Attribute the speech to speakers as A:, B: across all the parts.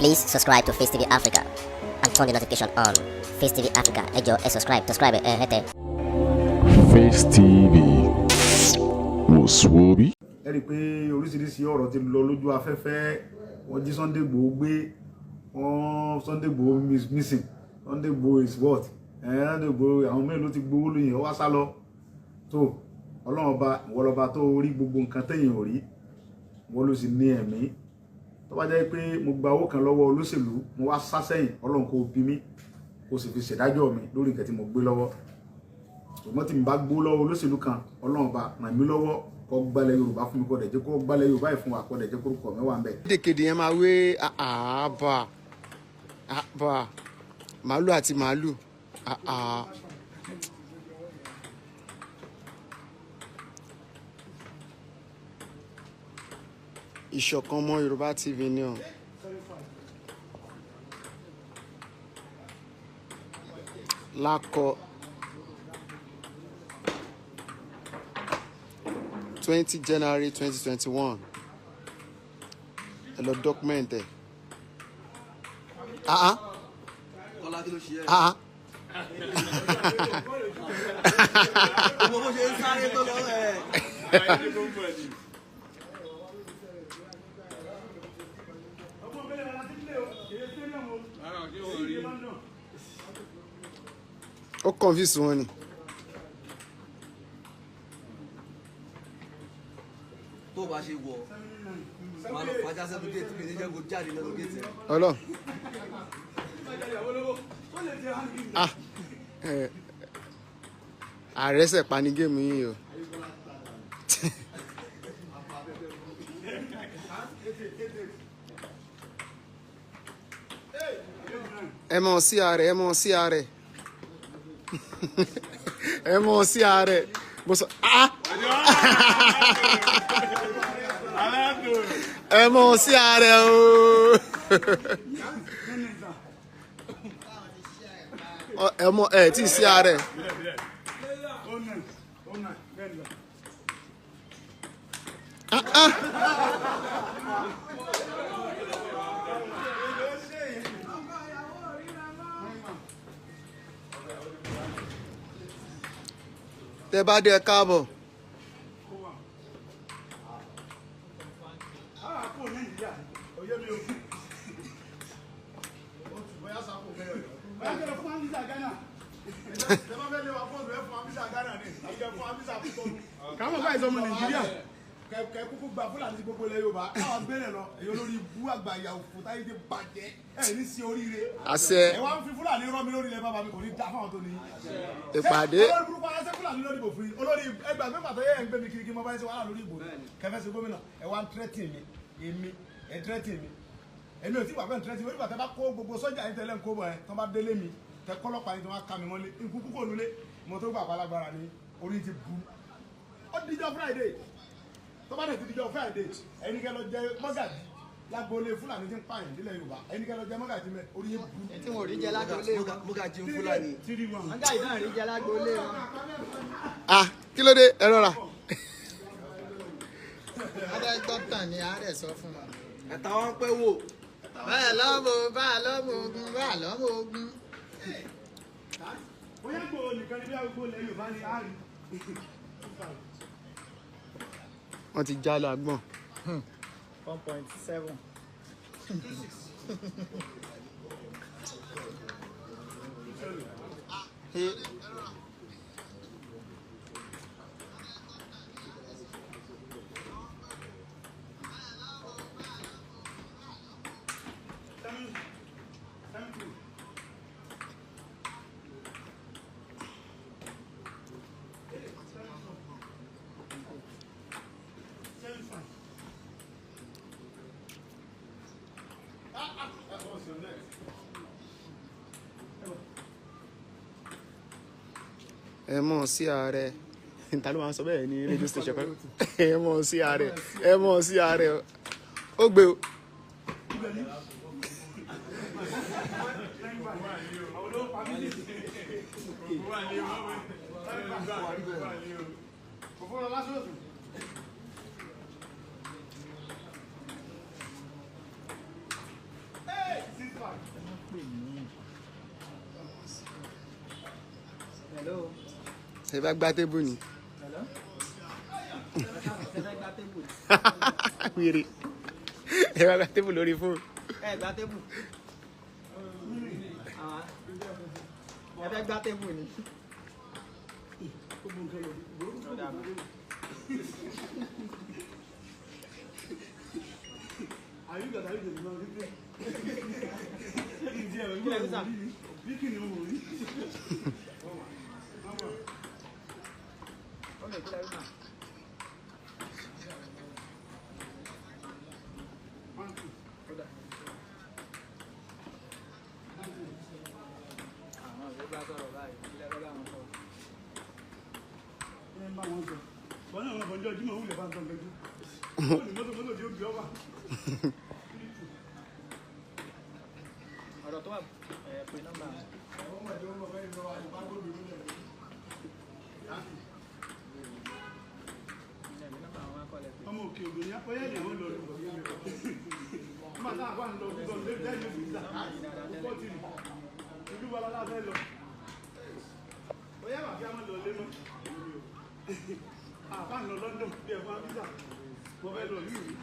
A: Please subscribe to Face TV Africa and turn the notification on. Face TV Africa, ẹ jọ̀ọ́ ẹ subscribe, hete.
B: Face TV Muswobi.
C: Ẹ rí i pé oríṣiríṣi ọ̀rọ̀ ti lọ lójú afẹ́fẹ́. Wọ́n jí Sunday Igboho gbé, wọ́n Sunday Igboho missing, Sunday Igboho is what? Sunday Igboho àwọn mélòó ti gbowó lóyìn ó wá sá lọ. tó Ọlọ́run ọba ìwọ lọba tó rí gbogbo nǹkan tẹ̀yìn ò rí, wọ́n ló sì ní ẹ̀mí. Tó bá jẹ́ pé mo gba owó kan lọ́wọ́ olóṣèlú, mo wá sá sẹ́yìn, Ọlọ́run kò bí mi, kò sì fi ṣèdájọ́ mi lórí nǹkan tí mo gbé lọ́wọ́. Ṣùgbọ́n tí mo bá gbó lọ́wọ́ olóṣèlú kan, Ọlọ́run ọba ràn mí lọ́wọ́ kó gbálẹ̀ Yorùbá fún mi, kó dẹ̀ jẹ́ kó gbálẹ̀ Yorùbá yìí fún wa, kó dẹ̀ jẹ́ kórúkọ mi wà ń bẹ̀.
D: Kéde yẹn máa wé àbà màálù àti màálù ìṣọ̀kan ọmọ Yorùbá TV ni o. Lákọ 20 January 2021 ẹ lọ document ẹ.
E: Kọ́lá kí ló ṣe ẹ́? Ọmọ bó ṣe ń sáré tó lọ ẹ̀.
D: Ó confuse wọn ni.
E: Tó bá ṣe wọ̀ máa lọ fàájà sẹ́nu géètì mi níjẹ́ kó jáde lọ́dún géètì.
D: Ọlọ́run. Ààrẹ ṣẹ̀ pa ní géèmù yìí o. Ẹ mọ̀ sí ààrẹ, ẹ mọ̀ sí ààrẹ. Ẹ mọ̀ sí ààrẹ. Mo sọ ẹ mọ̀ sí ààrẹ o. Ẹ mọ̀ tí sí ààrẹ. Tẹ́ bá dé káàbọ̀.
C: Káwọn báyìí sọmọ Nàìjíríà kẹ kúkú gba Fúlàní ti gbogbo ilẹ̀ Yorùbá káwọn bẹ̀rẹ̀ lọ èyí olórí ibú àgbà ìyàwó fún táyé dé bàjẹ́ ẹ̀ ní sí oríire.
D: Àṣẹ.
C: Ẹ wá ń fi Fúlàní rọ́ mi lórí ilẹ̀ bàbá mi kò ní dá fáwọn tó ní.
D: Ìpàdé.
C: Olórí burúkú aláṣẹ Fúlàní lórí ìbò fún yín olórí ẹgbàá mẹ́fà tó yẹ ẹ̀ ń gbé mi kiri kí mo bá ń ṣe wàhálà lórí ìbò kẹfẹ́ sí gómìnà ẹ wá ń tírẹ́tì mi èmi ẹ tírẹ́tì mi èmi ò tí wà fẹ́ tírẹ́tì mi nígbà tẹ bá kó gbogbo sọ́jà yín tẹ́lẹ̀ ń kó bọ̀ ẹ tán bá délé mi tẹ kọ́lọ́pàá yín tó wá ká mi mọ́lé ikú kúkò nulẹ̀ mo tó gbà pálágbára ni orí ti bu ó dijọ́ Friday tó bá dẹ̀ ti dijọ́ Friday ẹnikẹ́ lọ jẹ mọ́gàjì lágboolé Fúlàní tí ń pààyàn nílẹ̀ Yorùbá ẹnikẹ́ lọ jẹ mọ́gàjì mẹ́ orí yẹn bu.
F: tí wọn ò rí jẹ lágboolé wọn
E: Mọ́gàjí ń Fúlàní.
F: mọ́gàjì náà rí jẹ lágboolé wọn.
D: Kí ló dé ẹ rọra.
F: adájọ́ ní àárẹ̀ sọ fún wa.
E: Ẹ̀ta wọn pẹ́ wò.
F: báyà lọ́mọ ogun báyà lọ́mọ ogun.
C: bóyá gbòòrò nìkan ní bí àgbo ilẹ̀ Yorùbá ni a rí.
D: Wọ́n ti já lọ àgbọ̀n.
F: 1.7.
D: Ẹ mọ̀ sí ààrẹ. Ta ló máa ń sọ bẹ́ẹ̀ ní radio station kan? Ẹ mọ̀ sí ààrẹ. Ẹ mọ̀ sí ààrẹ. Ó gbé o.
F: Hello.
D: Ṣé bá gbá tébù ni?
F: Hello.
D: Wèrè. Ẹ bá gbá tébù lórí fóònù.
F: Gba tébù. Ẹ fẹ́ gbá tébù ni. Ọ̀rọ̀ tó wà pé nọ́mbà.
C: Ọmọ òkè ògbè ní apọ́yẹ́ ìyàwó lọ lọ nígbà tá a bá ń lọ lọ lẹ́yìn òbí ìgbà púpọ̀ tì ìlú wa lábẹ́ lọ bóyá wà kí a máa lọ lé mọ́ àbá ń lọ London bí ẹ̀fọn abíjà mo fẹ́ lọ ní ìlú.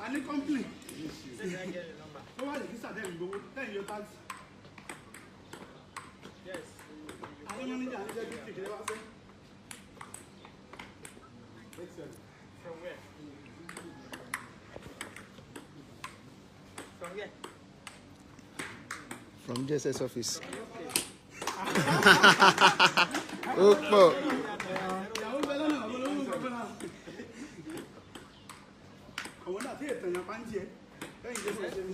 C: Any complaint? Ó wà lè kí sàdé ìgbowó lẹ́yìn yóò táàsì. Àwọn ọmọ níjà ní jẹ́ kékeré wá fẹ́.
F: From where? From where?
D: From JSS office. Ó pọ̀.
C: Ìyàwó bẹ́ẹ̀ lọ́nà àwọn olówó ìgbà náà. Àwọn náà tí ètò ìyàn pa ń jẹ lẹ́yìn jẹ́ sẹ́sẹ́ mi.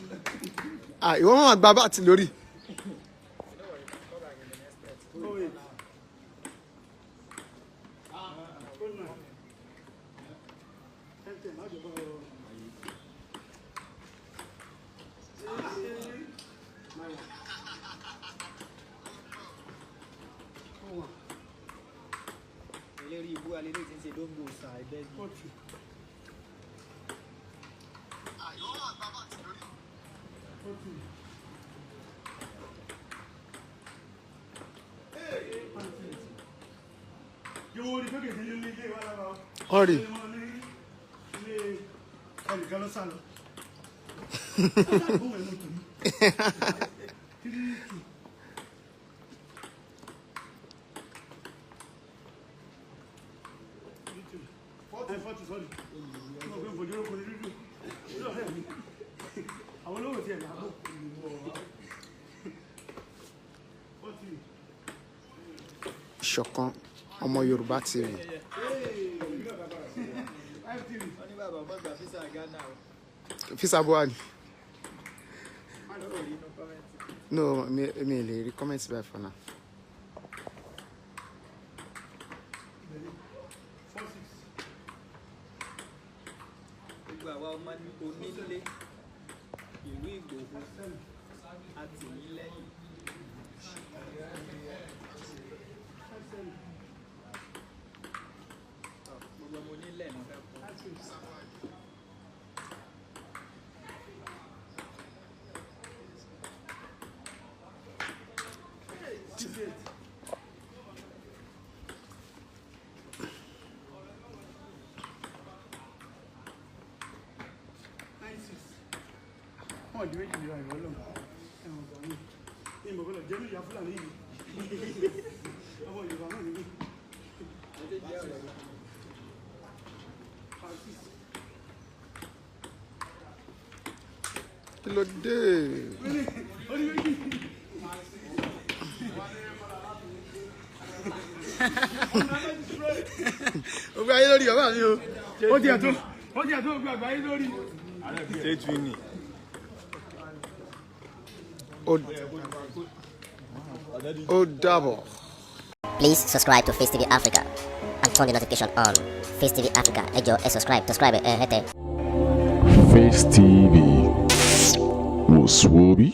D: Ìwọ máa gba báàtì lórí.
F: Eléré ibú alẹ́ lè ti ń ṣe dóńgbò sà ẹgbẹ́ yìí.
D: Hurry.
C: Àwọn olówó ti ẹ̀ lábò.
D: Ìṣọ̀kan ọmọ Yorùbá TV.
F: Wọ́n ní bàbá ọmọ ìgbà físà Ghana o.
D: Fisa Buhari.
F: Wọ́n lọ́wọ́ rí inú kọ́mẹ́ntì.
D: No, me lè rí comment by for now.
F: Gbogbo àwa ọmọ onílé ìlú Ìgbòho àti ìlẹ́yìn. Gbogbo ọmọ onílẹ̀ ní fẹ́ fún.
C: Wọ́n di méjì nira ìwọ́ lọ́wọ́ ẹ̀wọ̀n ọ̀gá mi. Ní ìmọ̀gbọ́lọ̀ jẹ́ ní ìyá Fúlàní yìí. Ọmọ Yorùbá náà nìyí.
F: Ọjọ́ jẹ́ ọ̀rẹ́ mi.
D: Kí ló dé?
C: Ó ní méjì.
D: Ó gbé ayé lórí bàbá mi o.
C: Ó ti ẹ̀ tó.
D: Ó dàbọ̀.
A: Please subscribe to Face TV Africa and turn the notification on. Face TV Africa, ẹ jọ̀ọ́ ẹ subscribe hẹ́tẹ̀.
B: Face TV was Swoby.